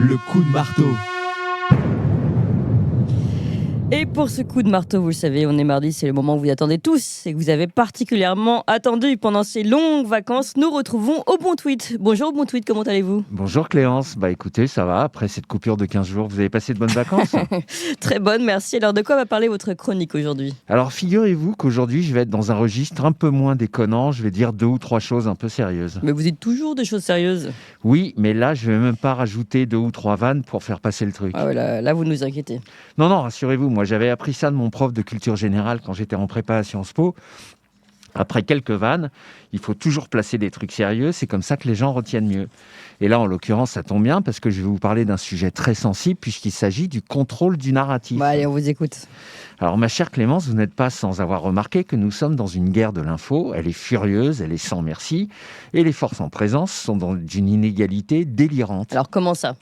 le coup de marteau. Et pour ce coup de marteau, vous le savez, on est mardi, c'est le moment où vous attendez tous et que vous avez particulièrement attendu pendant ces longues vacances. Nous retrouvons Au Bon Tweet. Bonjour Au Bon Tweet, comment allez-vous ? Bonjour Cléance, écoutez, ça va, après cette coupure de 15 jours, vous avez passé de bonnes vacances ? Très bonne, merci. Alors de quoi va parler votre chronique aujourd'hui ? Alors figurez-vous qu'aujourd'hui je vais être dans un registre un peu moins déconnant, je vais dire 2 ou 3 choses un peu sérieuses. Mais vous dites toujours des choses sérieuses. Oui, mais là je vais même pas rajouter 2 ou 3 vannes pour faire passer le truc. Ah ouais, là vous nous inquiétez. Non, rassurez-vous, moi j'avais appris ça de mon prof de culture générale quand j'étais en prépa à Sciences Po. Après quelques vannes, il faut toujours placer des trucs sérieux, c'est comme ça que les gens retiennent mieux. Et là, en l'occurrence, ça tombe bien parce que je vais vous parler d'un sujet très sensible puisqu'il s'agit du contrôle du narratif. Allez, on vous écoute. Alors, ma chère Clémence, vous n'êtes pas sans avoir remarqué que nous sommes dans une guerre de l'info. Elle est furieuse, elle est sans merci. Et les forces en présence sont dans une inégalité délirante. Alors, comment ça ?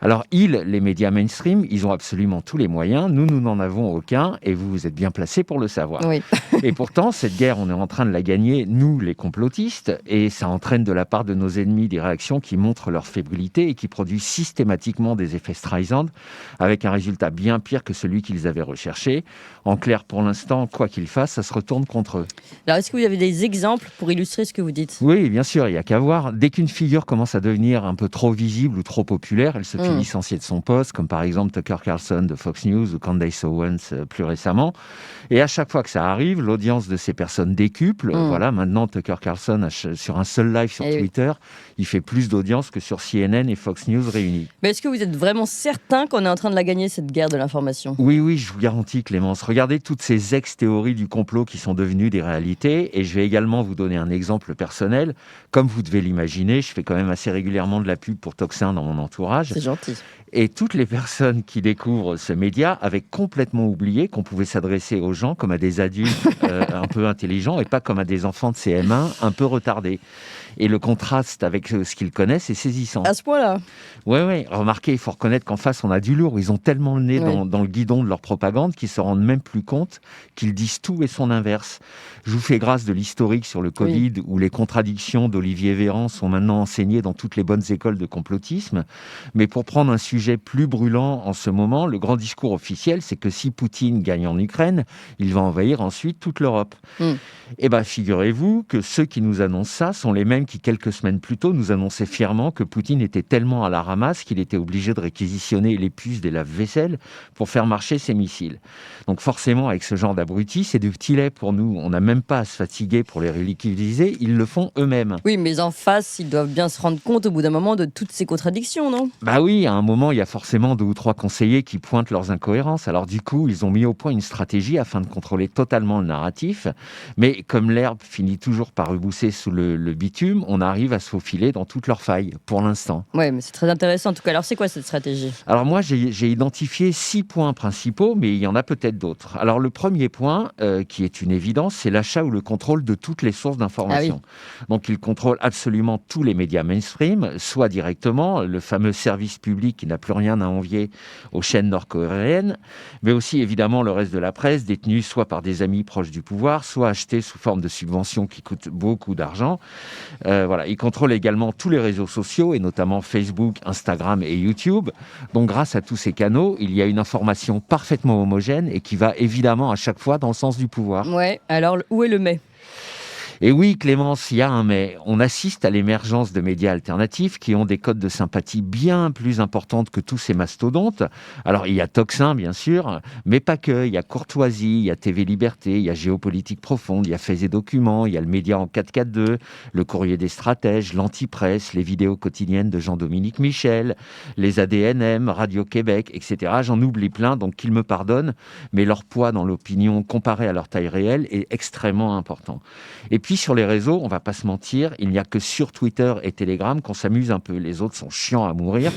Alors, les médias mainstream, ils ont absolument tous les moyens. Nous n'en avons aucun et vous êtes bien placés pour le savoir. Oui. Et pourtant, cette guerre, on est en train de la gagner, nous, les complotistes, et ça entraîne de la part de nos ennemis des réactions qui montrent leur fébrilité et qui produisent systématiquement des effets Streisand avec un résultat bien pire que celui qu'ils avaient recherché. En clair, pour l'instant, quoi qu'ils fassent, ça se retourne contre eux. Alors, est-ce que vous avez des exemples pour illustrer ce que vous dites ? Oui, bien sûr, il n'y a qu'à voir. Dès qu'une figure commence à devenir un peu trop visible ou trop populaire, elle se fait licencier de son poste, comme par exemple Tucker Carlson de Fox News ou Candace Owens plus récemment. Et à chaque fois que ça arrive, l'audience de ces personnes décuple. Voilà, maintenant, Tucker Carlson, sur un seul live sur Twitter, il fait plus d'audience que sur CNN et Fox News réunis. Mais est-ce que vous êtes vraiment certain qu'on est en train de la gagner, cette guerre de l'information ? Oui, je vous garantis, Clémence. Regardez toutes ces ex-théories du complot qui sont devenues des réalités. Et je vais également vous donner un exemple personnel. Comme vous devez l'imaginer, je fais quand même assez régulièrement de la pub pour Toxin dans mon entourage. C'est gentil. Et toutes les personnes qui découvrent ce média avaient complètement oublié qu'on pouvait s'adresser aux gens comme à des adultes un peu intelligents et pas comme à des enfants de CM1 un peu retardés. Et le contraste avec ce qu'ils connaissent est saisissant. À ce point-là ? Oui. Remarquez, il faut reconnaître qu'en face, on a du lourd. Ils ont tellement le nez dans le guidon de leur propagande qu'ils se rendent même plus compte qu'ils disent tout et son inverse. Je vous fais grâce de l'historique sur le Covid, où les contradictions d'Olivier Véran sont maintenant enseignées dans toutes les bonnes écoles de complotisme. Mais pour prendre un sujet plus brûlant en ce moment, le grand discours officiel, c'est que si Poutine gagne en Ukraine, il va envahir ensuite toute l'Europe. Eh bien, figurez-vous que ceux qui nous annoncent ça sont les mêmes qui, quelques semaines plus tôt, nous annonçaient fièrement que Poutine était tellement à la ramasse qu'il était obligé de réquisitionner les puces des lave-vaisselle pour faire marcher ses missiles. Donc forcément, avec ce genre d'abrutis, c'est du petit lait pour nous. On n'a même pas à se fatiguer pour les ridiculiser, ils le font eux-mêmes. Oui, mais en face, ils doivent bien se rendre compte au bout d'un moment de toutes ces contradictions, non ? Oui, à un moment, il y a forcément 2 ou 3 conseillers qui pointent leurs incohérences. Alors du coup, ils ont mis au point une stratégie afin de contrôler totalement le narratif. Mais comme l'herbe finit toujours par rebousser sous le bitume, on arrive à se faufiler dans toutes leurs failles, pour l'instant. Oui, mais c'est très intéressant en tout cas. Alors c'est quoi cette stratégie ? Alors moi, j'ai identifié 6 points principaux, mais il y en a peut-être d'autres. Alors le premier point, qui est une évidence, c'est l'achat ou le contrôle de toutes les sources d'information. Donc ils contrôlent absolument tous les médias mainstream, soit directement, le fameux service public qui n'a plus rien à envier aux chaînes nord-coréennes, mais aussi évidemment le reste de la presse, détenue soit par des amis proches du pouvoir, soit achetée sous forme de subventions qui coûtent beaucoup d'argent. Ils contrôlent également tous les réseaux sociaux, et notamment Facebook, Instagram et YouTube. Donc grâce à tous ces canaux, il y a une information parfaitement homogène et qui va évidemment à chaque fois dans le sens du pouvoir. Ouais, alors où est le mais ? Et oui, Clémence, il y a un mais. On assiste à l'émergence de médias alternatifs qui ont des codes de sympathie bien plus importantes que tous ces mastodontes. Alors, il y a Toxin, bien sûr, mais pas que. Il y a Courtoisie, il y a TV Liberté, il y a Géopolitique Profonde, il y a Faits et Documents, il y a le Média en 442, le Courrier des Stratèges, l'Antipresse, les vidéos quotidiennes de Jean-Dominique Michel, les ADNM, Radio-Québec, etc. J'en oublie plein, donc qu'ils me pardonnent, mais leur poids dans l'opinion comparé à leur taille réelle est extrêmement important. Et puis sur les réseaux, on va pas se mentir, il n'y a que sur Twitter et Telegram qu'on s'amuse un peu. Les autres sont chiants à mourir.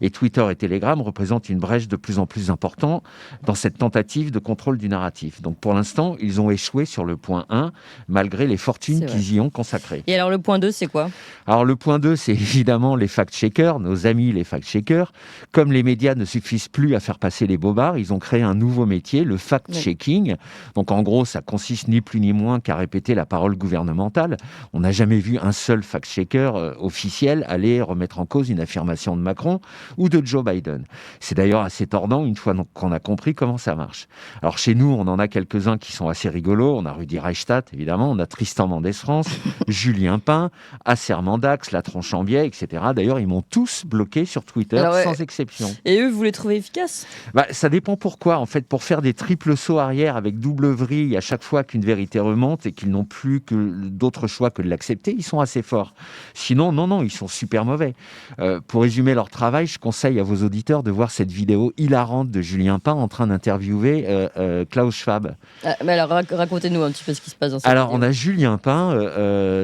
Et Twitter et Telegram représentent une brèche de plus en plus importante dans cette tentative de contrôle du narratif. Donc pour l'instant, ils ont échoué sur le point 1, malgré les fortunes qu'ils y ont consacrées. Et alors le point 2, c'est quoi ? Alors le point 2, c'est évidemment les fact-checkers, nos amis les fact-checkers. Comme les médias ne suffisent plus à faire passer les bobards, ils ont créé un nouveau métier, le fact-checking. Donc en gros, ça consiste ni plus ni moins qu'à répéter la parole gouvernementale. On n'a jamais vu un seul fact-checker officiel aller remettre en cause une affirmation de Macron ou de Joe Biden. C'est d'ailleurs assez tordant une fois qu'on a compris comment ça marche. Alors chez nous, on en a quelques-uns qui sont assez rigolos. On a Rudi Reichstadt, évidemment, on a Tristan Mendès France, Julien Pain, Acer Mandax, La Tronchambier, etc. D'ailleurs, ils m'ont tous bloqué sur Twitter, sans exception. Et eux, vous les trouvez efficaces ? Ça dépend pourquoi. En fait, pour faire des triples sauts arrière avec double vrille à chaque fois qu'une vérité remonte et qu'ils n'ont plus que d'autre choix que de l'accepter, ils sont assez forts. Sinon, non, ils sont super mauvais. Pour résumer leur travail, je conseille à vos auditeurs de voir cette vidéo hilarante de Julien Pain en train d'interviewer Klaus Schwab. Mais alors, racontez-nous un petit peu ce qui se passe dans cette vidéo. On a Julien Pain,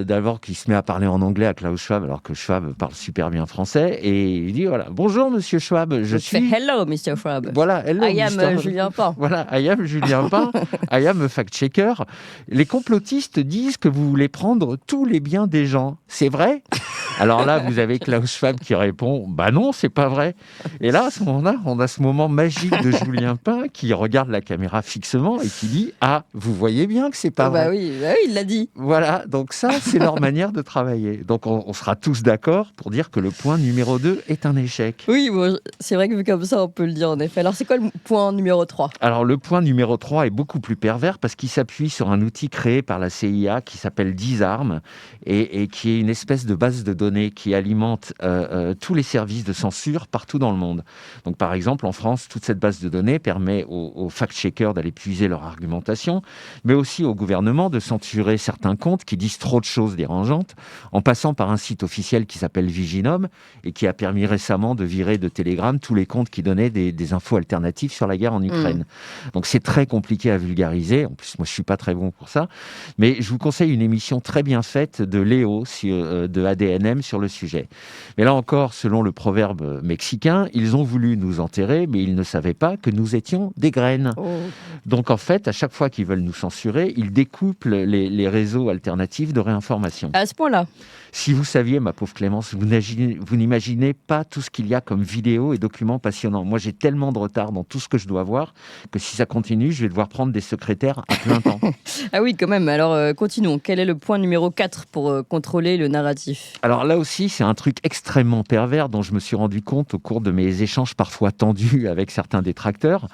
d'abord, qui se met à parler en anglais à Klaus Schwab, alors que Schwab parle super bien français, et il dit, voilà, bonjour Monsieur Schwab, je suis... Hello Mr. Schwab. Voilà, hello I am Julien Pain. Voilà, I am Julien Pain, I am a fact-checker. Les complotistes disent que vous voulez prendre tous les biens des gens. C'est vrai ? Alors là, vous avez Klaus Schwab qui répond, bah non, c'est pas vrai. Et là, à ce moment-là, on a ce moment magique de Julien Pain qui regarde la caméra fixement et qui dit, ah, vous voyez bien que c'est pas vrai. Bah oui, il l'a dit. Voilà, donc ça, c'est leur manière de travailler. Donc on sera tous d'accord pour dire que le point numéro 2 est un échec. Oui, bon, c'est vrai que vu comme ça, on peut le dire en effet. Alors c'est quoi le point numéro 3 ? Alors le point numéro 3 est beaucoup plus pervers parce qu'il s'appuie sur un outil créé par la CIA qui s'appelle Disarm et qui est une espèce de base de données qui alimente tous les services de censure partout dans le monde. Donc par exemple, en France, toute cette base de données permet aux fact-checkers d'aller puiser leur argumentation, mais aussi au gouvernement de censurer certains comptes qui disent trop de choses dérangeantes, en passant par un site officiel qui s'appelle Viginum et qui a permis récemment de virer de Telegram tous les comptes qui donnaient des infos alternatives sur la guerre en Ukraine. Donc c'est très compliqué à vulgariser. En plus, moi, je suis pas très bon pour ça. Mais je vous conseille une émission très bien faite de Léo de ADNM sur le sujet. Mais là encore, selon le proverbe mexicain, ils ont voulu nous enterrer, mais ils ne savaient pas que nous étions des graines. Donc en fait, à chaque fois qu'ils veulent nous censurer, ils découplent les réseaux alternatifs de réinformation. À ce point-là. Si vous saviez, ma pauvre Clémence, vous n'imaginez pas tout ce qu'il y a comme vidéos et documents passionnants. Moi, j'ai tellement de retard dans tout ce que je dois voir que si ça continue, je vais devoir prendre des secrétaires à plein temps. Ah oui, quand même. Alors, continuons. Quel est le point numéro 4 pour contrôler le narratif ? Alors là aussi, c'est un truc extrêmement pervers dont je me suis rendu compte au cours de mes échanges parfois tendus avec certains détracteurs.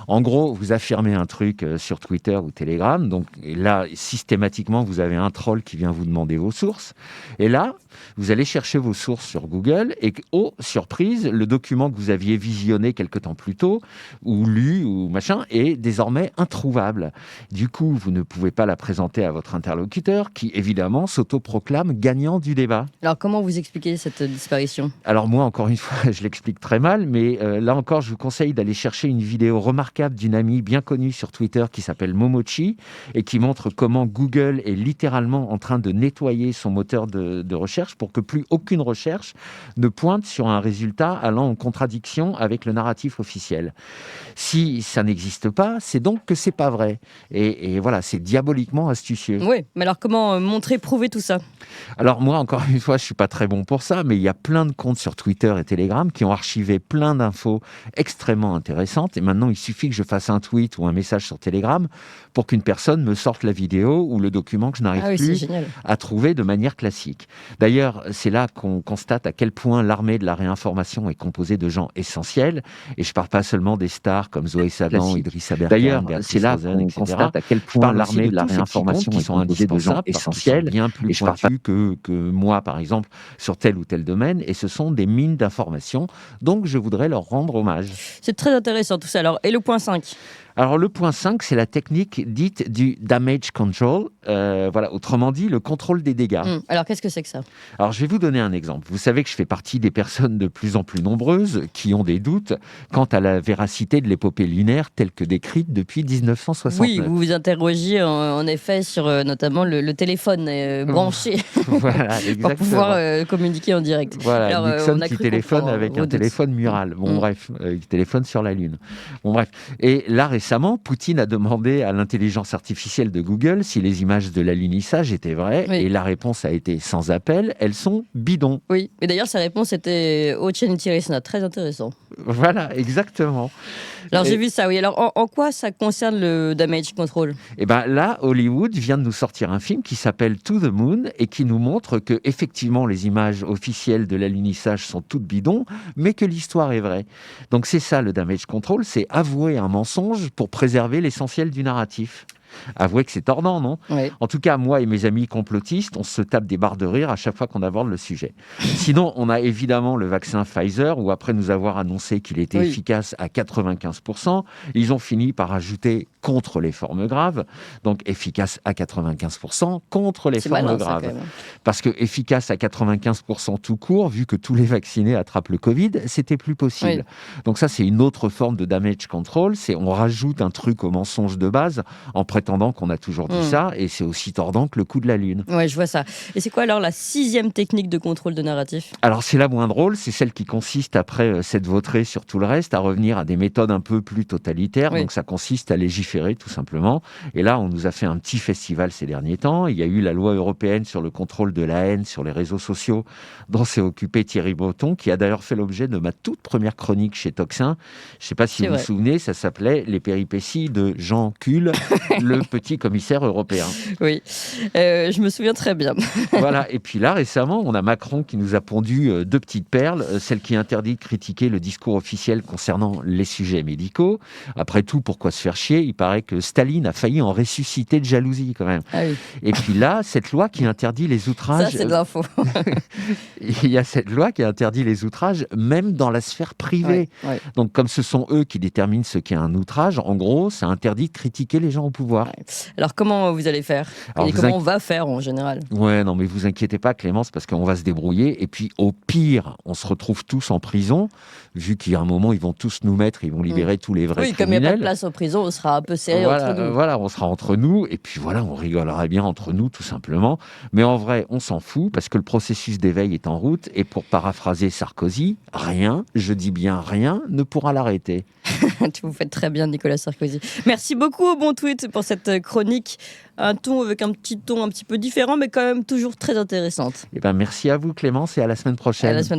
En gros, vous affirmez un truc sur Twitter ou Telegram, donc et là, systématiquement, vous avez un troll qui vient vous demander vos sources. Et là, vous allez chercher vos sources sur Google et, oh, surprise, le document que vous aviez visionné quelque temps plus tôt, ou lu, ou machin, est désormais introuvable. Du coup, vous ne pouvez pas la présenter à votre interlocuteur qui, évidemment, s'autoproclame gagnant du débat. Alors, comment vous expliquez cette disparition ? Alors moi, encore une fois, je l'explique très mal, mais là encore, je vous conseille d'aller chercher une vidéo remarquable d'une amie bien connue sur Twitter qui s'appelle Momochi et qui montre comment Google est littéralement en train de nettoyer son moteur de recherche pour que plus aucune recherche ne pointe sur un résultat allant en contradiction avec le narratif officiel. Si ça n'existe pas, c'est donc que c'est pas vrai. Et voilà, c'est diaboliquement astucieux. Oui, mais alors comment montrer, prouver tout ça ? Alors moi, encore une fois, je suis pas très bon pour ça, mais il y a plein de comptes sur Twitter et Telegram qui ont archivé plein d'infos extrêmement intéressantes. Et maintenant, il suffit que je fasse un tweet ou un message sur Telegram pour qu'une personne me sorte la vidéo ou le document que je n'arrive plus à trouver de manière classique. D'ailleurs, c'est là qu'on constate à quel point l'armée de la réinformation est composée de gens essentiels. Et je parle pas seulement des stars comme Zoé Sagan, Idrissa Berkane. D'ailleurs, c'est là qu'on constate à quel point l'armée de la réinformation est composée de gens essentiels, bien plus pointus que moi, par exemple, sur tel ou tel domaine. Et ce sont des mines d'informations. Donc, je voudrais leur rendre hommage. C'est très intéressant tout ça. Alors, et le point 5 ? Alors, le point 5, c'est la technique dite du damage control. Voilà, autrement dit, le contrôle des dégâts. Alors, qu'est-ce que c'est que ça ? Alors, je vais vous donner un exemple. Vous savez que je fais partie des personnes de plus en plus nombreuses qui ont des doutes quant à la véracité de l'épopée lunaire telle que décrite depuis 1969. Oui, vous vous interrogiez en effet sur notamment le téléphone branché voilà, pour pouvoir communiquer en direct. Voilà, alors, Nixon qui téléphone avec un téléphone mural. Bon, bref, il téléphone sur la Lune. Bon, bref. Et là, récemment, récemment, Poutine a demandé à l'intelligence artificielle de Google si les images de l'alunissage étaient vraies, Oui. et la réponse a été sans appel, elles sont bidons. Oui, et d'ailleurs, sa réponse était Ochenitirisna, très intéressant. Voilà, exactement. Alors, j'ai Et- vu ça, oui. Alors, en quoi ça concerne le damage control? Et ben là, Hollywood vient de nous sortir un film qui s'appelle To the Moon et qui nous montre que effectivement les images officielles de l'alunissage sont toutes bidons, mais que l'histoire est vraie. Donc c'est ça le damage control, c'est avouer un mensonge pour préserver l'essentiel du narratif. Avouez que c'est tordant, non? Oui. En tout cas, moi et mes amis complotistes, on se tape des barres de rire à chaque fois qu'on aborde le sujet. Sinon, on a évidemment le vaccin Pfizer, où après nous avoir annoncé qu'il était Oui. efficace à 95%, ils ont fini par ajouter contre les formes graves, donc efficace à 95% contre les C'est formes malin, ça, graves. quand même. Parce que efficace à 95% tout court, vu que tous les vaccinés attrapent le Covid, c'était plus possible. Donc ça, c'est une autre forme de damage control, c'est on rajoute un truc au mensonge de base en prétendant qu'on a toujours dit ça, et c'est aussi tordant que le coup de la Lune. Ouais, je vois ça. Et c'est quoi alors la 6e technique de contrôle de narratif? Alors c'est la moins drôle, c'est celle qui consiste, après s'être vautré sur tout le reste, à revenir à des méthodes un peu plus totalitaires. Oui. Donc ça consiste à légiférer tout simplement. Et là, on nous a fait un petit festival ces derniers temps. Il y a eu la loi européenne sur le contrôle de la haine sur les réseaux sociaux, dont s'est occupé Thierry Breton, qui a d'ailleurs fait l'objet de ma toute première chronique chez Toxin. Je ne sais pas si C'est vous vous vrai. souvenez, ça s'appelait Les péripéties de Jean Kuhl, le petit commissaire européen. Oui, je me souviens très bien. Voilà. Et puis là, récemment, on a Macron qui nous a pondu deux petites perles. Celle qui interdit de critiquer le discours officiel concernant les sujets médicaux. Après tout, pourquoi se faire chier? Il paraît que Staline a failli en ressusciter de jalousie quand même. Ah oui, Et puis là, cette loi qui interdit les ça outrages. c'est de l'info. Il y a cette loi qui interdit les outrages même dans la sphère privée. Ouais. Donc comme ce sont eux qui déterminent ce qu'est un outrage, en gros, ça interdit de critiquer les gens au pouvoir. Alors comment vous allez faire? Alors, Et vous comment on va faire en général? Ouais, non, mais vous inquiétez pas, Clémence, parce qu'on va se débrouiller. Et puis, au pire, on se retrouve tous en prison, vu qu'il y a un moment, ils vont tous nous mettre, ils vont libérer tous les vrais Oui, comme il n'y a pas de criminels. place en prison, on sera un peu serré Voilà, entre nous. voilà, on sera entre nous, et puis voilà, on rigolera bien entre nous, tout simplement. Mais en vrai, on s'en fout, parce que le processus d'éveil est en route, et pour paraphraser Sarkozy, rien, je dis bien rien, ne pourra l'arrêter. Vous faites très bien, Nicolas Sarkozy. Merci beaucoup au Bon Tweet pour cette chronique. Un ton avec un petit ton un petit peu différent, mais quand même toujours très intéressante. Eh ben, merci à vous, Clémence, et à la semaine À prochaine. la semaine